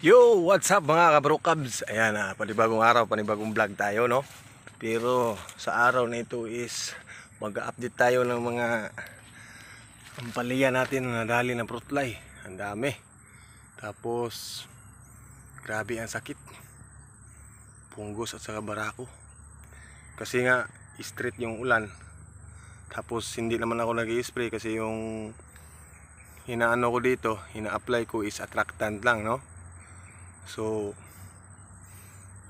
Yo, what's up mga kabro cubs? Ayan panibagong araw, panibagong vlog tayo, no? Pero sa araw na ito is mag-update tayo ng mga ampalaya natin na nadali ng fruit fly. Ang dami. Tapos grabe ang sakit. Punggos at saka barako. Kasi nga straight yung ulan. Tapos hindi naman ako nag-i-spray kasi yung hinaano ko dito, hina-apply ko is attractant lang, no? So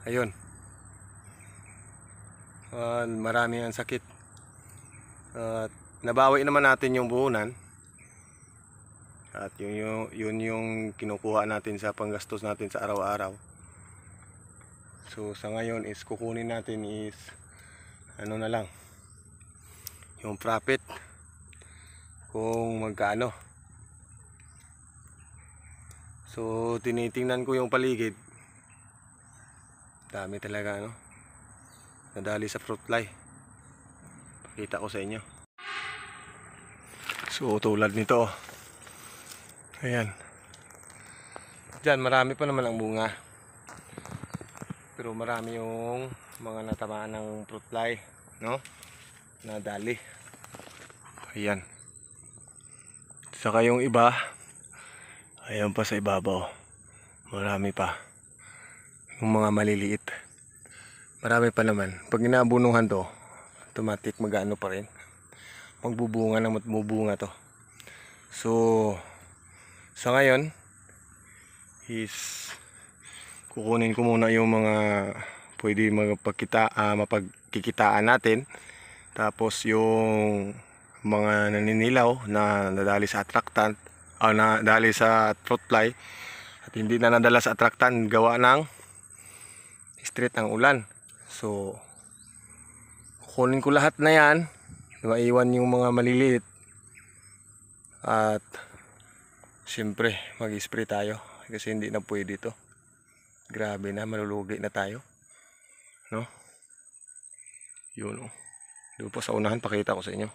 ayun, marami ang sakit. Nabawi naman natin yung buhunan. At yun yung kinukuha natin sa panggastos natin sa araw-araw. So sa ngayon is kukunin natin is ano na lang, yung profit kung magkano. So tinitingnan ko yung paligid. Dami talaga, no? Nadali sa fruit fly. Pakita ko sa inyo. So tulad nito, ayan. Diyan marami pa naman ang bunga. Pero marami yung mga natamaan ng fruit fly, no? Nadali. Ayan. Saka yung iba, ayan pa sa ibabaw. Marami pa. Yung mga maliliit. Marami pa naman. Pag inaabunuhan to, automatic mag-ano pa rin. Magbubunga na matbubunga to. So, sa ngayon, is kukunin ko muna yung mga pwede mapagkikitaan natin. Tapos yung mga naninilaw na nadali sa attractant, nadali sa fruit fly at hindi na nadala sa attractant gawa ng straight ang ulan. So kukunin ko lahat na yan, maiwan yung mga maliliit at siyempre mag-spray tayo kasi hindi na pwede to. Grabe na, malulugi na tayo, no? Yun, doon po sa unahan, pakita ko sa inyo.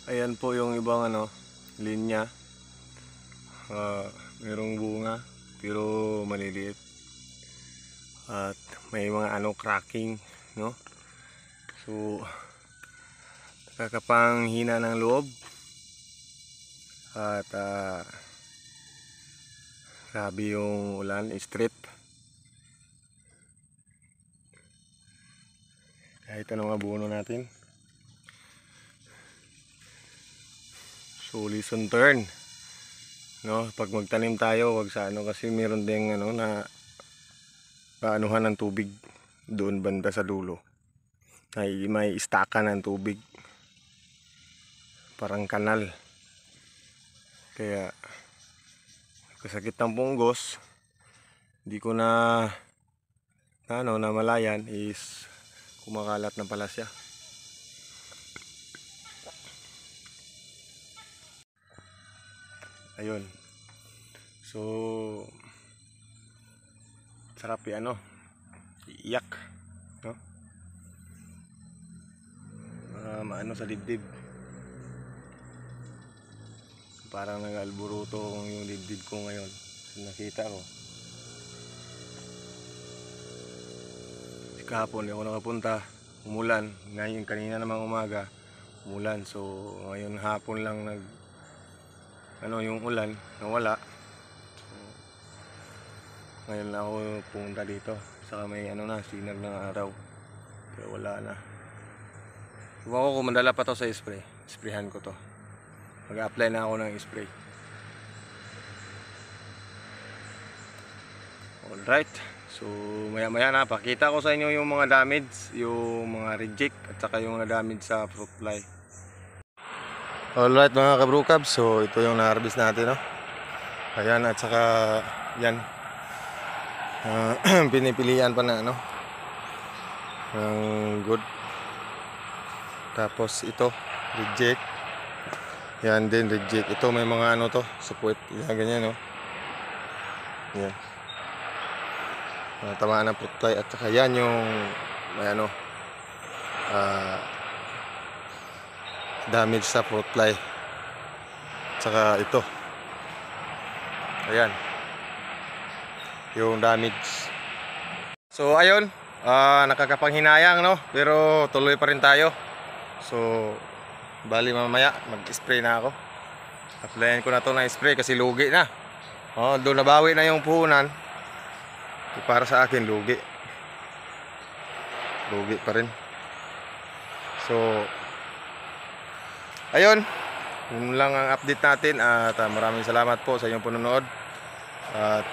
Ayan po yung ibang linya. Merong bunga pero maliliit. At may mga cracking, no? So nakakapanghina ng loob. At grabe yung ulan, straight. Kahit anong abono natin. So listen turn, no? Pag magtanim tayo, wag sa kasi meron ding na paanuhan ng tubig doon banda sa dulo. May istakan ng tubig. Parang kanal. Kaya kasakit ng punggos, hindi ko na namalayan is kumakalat na pala siya. Ayun. So sarap iyak, no? Maano sa dibdib. Parang nag-alburuto yung dibdib ko ngayon. Nakita ko. Kahapon ako nakapunta, umulan. Ngayon kanina namang umaga, umulan. So ngayon hapon lang yung ulan nawala. So ngayon lang ako pumunta dito. Saka may sinag ng araw. Pero wala na. Iwan ko kung mandala pa to sa spray. Sprayhan ko to. Mag-apply na ako ng spray. Alright. So maya na pakita ko sa inyo yung mga damage, yung mga reject at saka yung na-damage sa fruit fly. Alright mga kabro cubs, so ito yung na-harvest natin, no? Ayan, at saka yan pinipilian pa na good. Tapos ito reject. Yan din reject. Ito may mga to sa puwet, yan ganyan, no? Yan. Tamaan ng fruit fly at saka yan yung may damage sa fruit fly. At saka ito. Ayan. yung damage. So ayun, nakakapanghinayang, no, pero tuloy pa rin tayo. So bali mamaya mag-spray na ako. Applyan ko na to na spray kasi lugi na. Doon nabawi na yung puhunan. Para sa akin lugi pa rin. So ayun, yun lang ang update natin. At maraming salamat po sa inyong panonood. At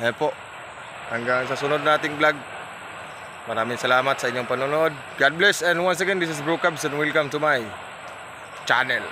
ayun po, hanggang sa sunod nating vlog. Maraming salamat sa inyong panonood. God bless, and once again, this is Bro Cubs and welcome to my channel.